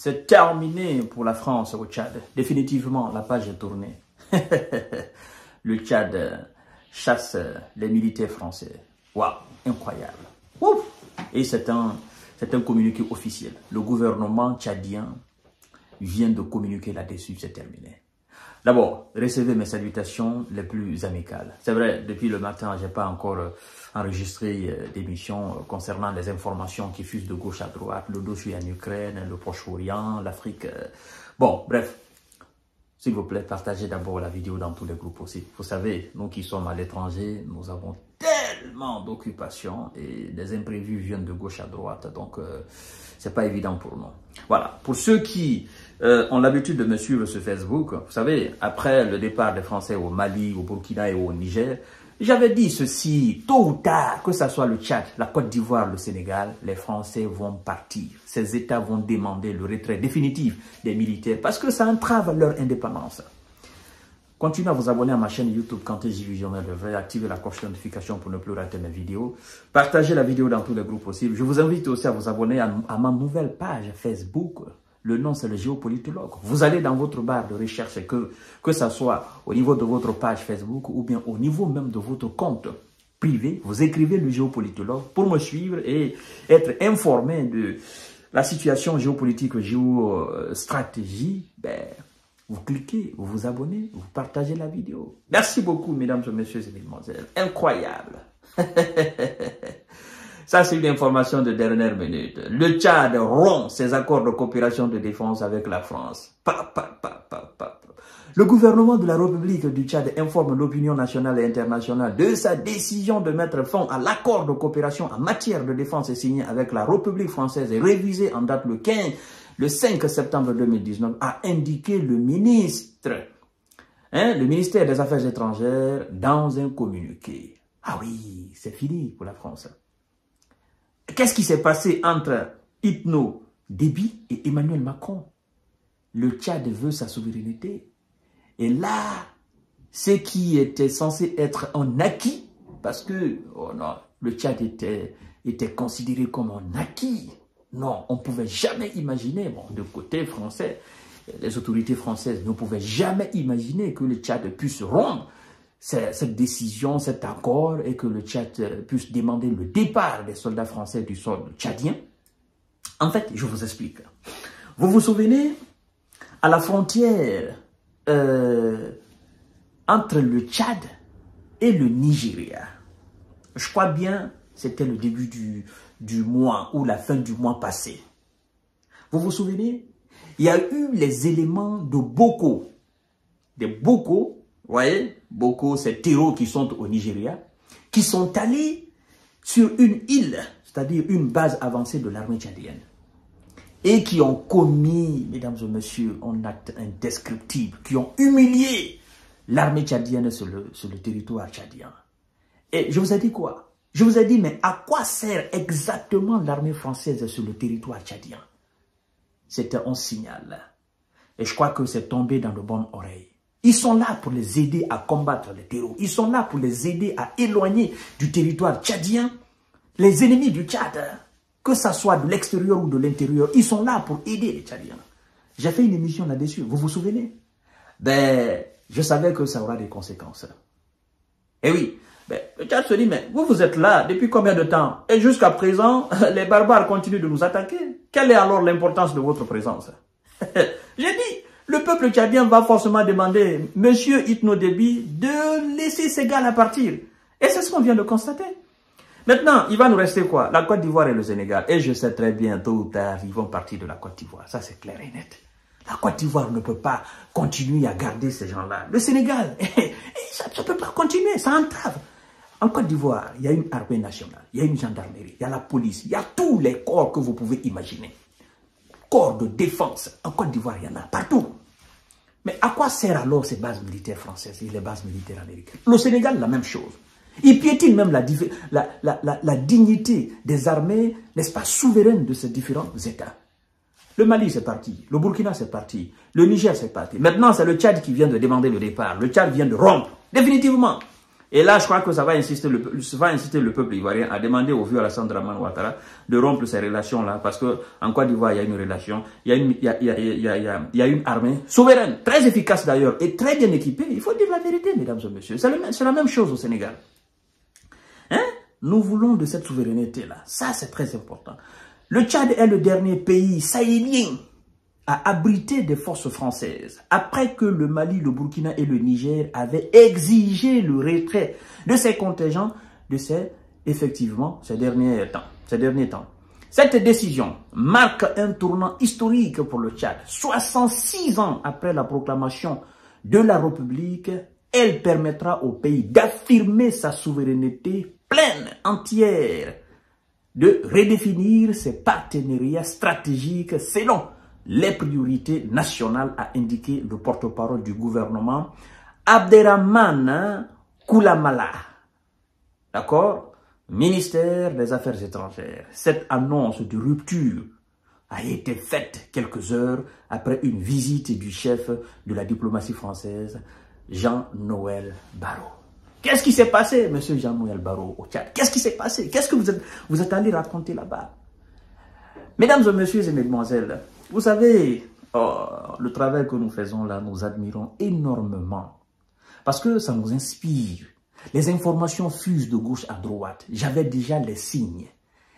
C'est terminé pour la France au Tchad. Définitivement, la page est tournée. Le Tchad chasse les militaires français. Waouh, incroyable. Ouf. Et c'est un communiqué officiel. Le gouvernement tchadien vient de communiquer là-dessus, c'est terminé. D'abord, recevez mes salutations les plus amicales. C'est vrai, depuis le matin, je n'ai pas encore enregistré d'émissions concernant les informations qui fusent de gauche à droite, le dossier en Ukraine, le Proche-Orient, l'Afrique. Bon, bref, s'il vous plaît, partagez d'abord la vidéo dans tous les groupes aussi. Vous savez, nous qui sommes à l'étranger, nous avons tellement d'occupations et des imprévus viennent de gauche à droite, donc c'est pas évident pour nous. Voilà, pour ceux qui ont l'habitude de me suivre sur Facebook, vous savez, après le départ des Français au Mali, au Burkina et au Niger, j'avais dit ceci, tôt ou tard, que ce soit le Tchad, la Côte d'Ivoire, le Sénégal, les Français vont partir. Ces États vont demander le retrait définitif des militaires parce que ça entrave leur indépendance. Continuez à vous abonner à ma chaîne YouTube Kanté J Visionnaire de Vrai, activez la cloche de notification pour ne plus rater mes vidéos. Partagez la vidéo dans tous les groupes possibles. Je vous invite aussi à vous abonner à ma nouvelle page Facebook. Le nom, c'est le géopolitologue. Vous allez dans votre barre de recherche, que ça soit au niveau de votre page Facebook ou bien au niveau même de votre compte privé. Vous écrivez le géopolitologue pour me suivre et être informé de la situation géopolitique, géostratégie. Vous cliquez, vous vous abonnez, vous partagez la vidéo. Merci beaucoup, mesdames et messieurs et mesdemoiselles. Incroyable. Ça, c'est une information de dernière minute. Le Tchad rompt ses accords de coopération de défense avec la France. Le gouvernement de la République du Tchad informe l'opinion nationale et internationale de sa décision de mettre fin à l'accord de coopération en matière de défense signé avec la République française et révisé en date le 5 septembre 2019, a indiqué le ministre, le ministère des Affaires étrangères, dans un communiqué. Ah oui, c'est fini pour la France. Qu'est-ce qui s'est passé entre Itno Déby et Emmanuel Macron? Le Tchad veut sa souveraineté. Et là, ce qui était censé être un acquis, parce que oh non, le Tchad était considéré comme un acquis. Non, on ne pouvait jamais imaginer, bon, de côté français, les autorités françaises ne pouvaient jamais imaginer que le Tchad puisse rompre cette décision, cet accord, et que le Tchad puisse demander le départ des soldats français du sol tchadien. En fait, je vous explique. Vous vous souvenez, à la frontière entre le Tchad et le Nigeria, je crois bien, c'était le début du mois ou la fin du mois passé. Vous vous souvenez? Il y a eu les éléments de Boko. Des Boko, vous voyez, Boko, ces terreaux qui sont au Nigeria, qui sont allés sur une île, c'est-à-dire une base avancée de l'armée tchadienne, et qui ont commis, mesdames et messieurs, un acte indescriptible, qui ont humilié l'armée tchadienne sur le territoire tchadien. Et je vous ai dit quoi? Je vous ai dit, mais à quoi sert exactement l'armée française sur le territoire tchadien? C'était un signal. Et je crois que c'est tombé dans de bonnes oreilles. Ils sont là pour les aider à combattre les terroristes. Ils sont là pour les aider à éloigner du territoire tchadien les ennemis du Tchad. Que ce soit de l'extérieur ou de l'intérieur, ils sont là pour aider les Tchadiens. J'ai fait une émission là-dessus, vous vous souvenez? Je savais que ça aura des conséquences. Et oui, le Tchad se dit, mais vous êtes là depuis combien de temps? Et jusqu'à présent, les barbares continuent de nous attaquer. Quelle est alors l'importance de votre présence? J'ai dit, le peuple tchadien va forcément demander, monsieur Itno Déby, de laisser ces gars-là partir. Et c'est ce qu'on vient de constater. Maintenant, il va nous rester quoi? La Côte d'Ivoire et le Sénégal. Et je sais très bien, tôt ou tard, ils vont partir de la Côte d'Ivoire. Ça, c'est clair et net. La Côte d'Ivoire ne peut pas continuer à garder ces gens-là. Le Sénégal, ça ne peut pas continuer, ça entrave. En Côte d'Ivoire, il y a une armée nationale, il y a une gendarmerie, il y a la police, il y a tous les corps que vous pouvez imaginer. Corps de défense. En Côte d'Ivoire, il y en a partout. Mais à quoi servent alors ces bases militaires françaises et les bases militaires américaines? Le Sénégal, la même chose. Il piétine même la dignité des armées, n'est-ce pas, souveraines de ces différents États. Le Mali, c'est parti. Le Burkina, c'est parti. Le Niger, c'est parti. Maintenant, c'est le Tchad qui vient de demander le départ. Le Tchad vient de rompre. Définitivement. Et là, je crois que ça va inciter le peuple ivoirien à demander au vieux Alassane Dramane Ouattara de rompre ces relations-là. Parce que en Côte d'Ivoire, il y a une relation, il y a une armée souveraine, très efficace d'ailleurs, et très bien équipée. Il faut dire la vérité, mesdames et messieurs. C'est la même chose au Sénégal. Hein? Nous voulons de cette souveraineté-là. Ça, c'est très important. Le Tchad est le dernier pays sahélien à abriter des forces françaises, après que le Mali, le Burkina et le Niger avaient exigé le retrait de ces contingents effectivement, ces derniers temps. Cette décision marque un tournant historique pour le Tchad. 66 ans après la proclamation de la République, elle permettra au pays d'affirmer sa souveraineté pleine, entière, de redéfinir ses partenariats stratégiques selon les priorités nationales, a indiqué le porte-parole du gouvernement, Abderrahmane Koulamala. D'accord? Ministère des Affaires étrangères. Cette annonce de rupture a été faite quelques heures après une visite du chef de la diplomatie française, Jean-Noël Barrot. Qu'est-ce qui s'est passé, monsieur Jean-Noël Barrot, au Tchad? Qu'est-ce qui s'est passé? Qu'est-ce que vous êtes allé raconter là-bas? Mesdames et messieurs et mesdemoiselles, vous savez, le travail que nous faisons là, nous admirons énormément. Parce que ça nous inspire. Les informations fusent de gauche à droite. J'avais déjà les signes.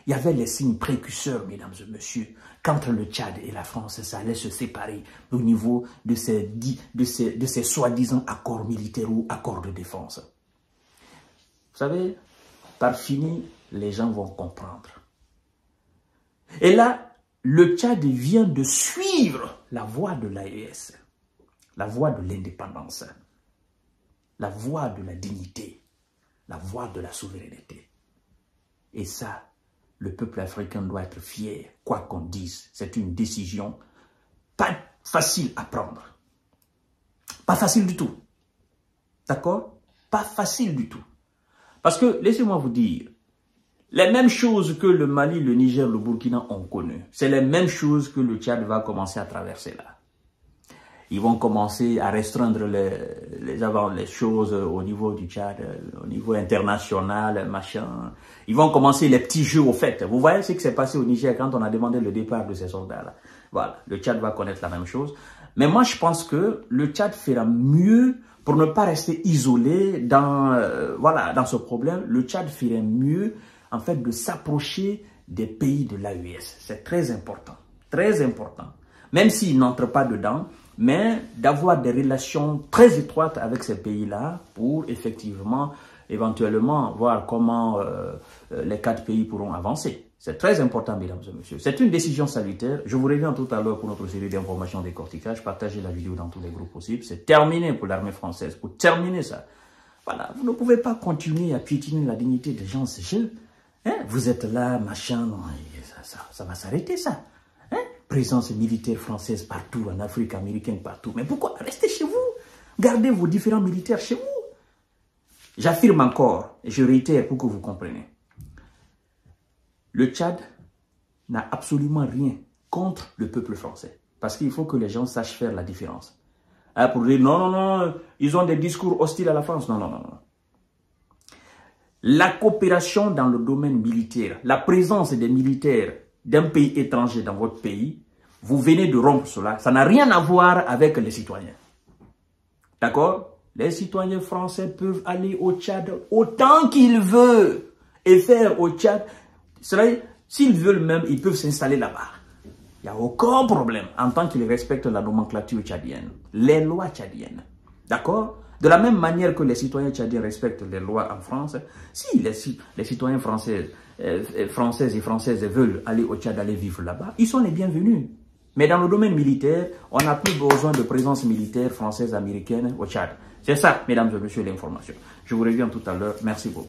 Il y avait les signes précurseurs, mesdames et messieurs, qu'entre le Tchad et la France, ça allait se séparer au niveau de ces soi-disant accords militaires ou accords de défense. Vous savez, par fini, les gens vont comprendre. Et là, le Tchad vient de suivre la voie de l'AES, la voie de l'indépendance, la voie de la dignité, la voie de la souveraineté. Et ça, le peuple africain doit être fier, quoi qu'on dise. C'est une décision pas facile à prendre. Pas facile du tout. D'accord? Pas facile du tout. Parce que, laissez-moi vous dire, les mêmes choses que le Mali, le Niger, le Burkina ont connues, c'est les mêmes choses que le Tchad va commencer à traverser là. Ils vont commencer à restreindre les choses au niveau du Tchad, au niveau international, machin. Ils vont commencer les petits jeux au fait. Vous voyez ce qui s'est passé au Niger quand on a demandé le départ de ces soldats-là. Voilà, le Tchad va connaître la même chose. Mais moi, je pense que le Tchad fera mieux pour ne pas rester isolé dans ce problème. Le Tchad ferait mieux en fait de s'approcher des pays de l'AES. C'est très important, très important. Même s'ils n'entrent pas dedans, mais d'avoir des relations très étroites avec ces pays-là pour effectivement, éventuellement, voir comment les 4 pays pourront avancer. C'est très important, mesdames et messieurs. C'est une décision salutaire. Je vous reviens tout à l'heure pour notre série d'informations décortiquage. Partagez la vidéo dans tous les groupes possibles. C'est terminé pour l'armée française. Pour terminer ça, voilà, vous ne pouvez pas continuer à piétiner la dignité des gens, ces jeunes. Hein? Vous êtes là, machin, non, ça va s'arrêter ça. Hein? Présence militaire française partout, en Afrique, américaine partout. Mais pourquoi? Restez chez vous. Gardez vos différents militaires chez vous. J'affirme encore, et je réitère pour que vous compreniez. Le Tchad n'a absolument rien contre le peuple français. Parce qu'il faut que les gens sachent faire la différence. Hein, pour dire non, ils ont des discours hostiles à la France. Non. La coopération dans le domaine militaire, la présence des militaires d'un pays étranger dans votre pays, vous venez de rompre cela. Ça n'a rien à voir avec les citoyens. D'accord? Les citoyens français peuvent aller au Tchad autant qu'ils veulent et faire au Tchad. S'ils veulent même, ils peuvent s'installer là-bas. Il n'y a aucun problème en tant qu'ils respectent la nomenclature tchadienne, les lois tchadiennes. D'accord? De la même manière que les citoyens tchadiens respectent les lois en France, si les citoyens françaises et françaises veulent aller au Tchad, aller vivre là-bas, ils sont les bienvenus. Mais dans le domaine militaire, on n'a plus besoin de présence militaire française, américaine au Tchad. C'est ça, mesdames et messieurs, l'information. Je vous reviens tout à l'heure. Merci beaucoup.